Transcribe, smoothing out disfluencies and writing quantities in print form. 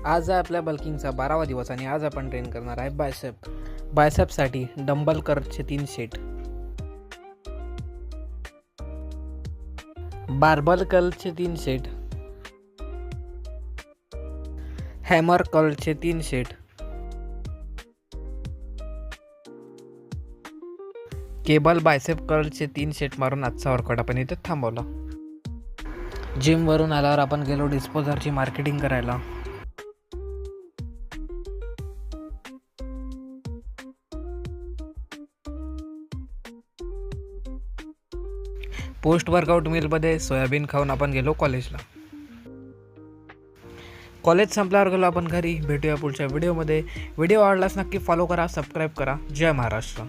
आज आहे आपल्या बल्किंगचा 12वा दिवस आणि आज आपण ट्रेन करणार आहे बायसेपसाठी डंबल कर्लचे 3 सेट, बार्बल कर्लचे 3 सेट, हॅमर कर्लचे 3 सेट, केबल बायसेप कर्लचे 3 सेट मारून आजचा वर्कआउट आपण इथे थांबवला. जिमवरून आल्यावर आपण गेलो डिस्पोजरची मार्केटिंग करायला. पोस्ट वर्कआउट मीलमध्ये सोयाबीन खाऊन आपण गेलो कॉलेजला. कॉलेज संपल्यावर गेलो आपण घरी. भेटूया पुढच्या व्हिडिओमध्ये. व्हिडिओ आवडल्यास नक्की फॉलो करा, सबस्क्राईब करा. जय महाराष्ट्र.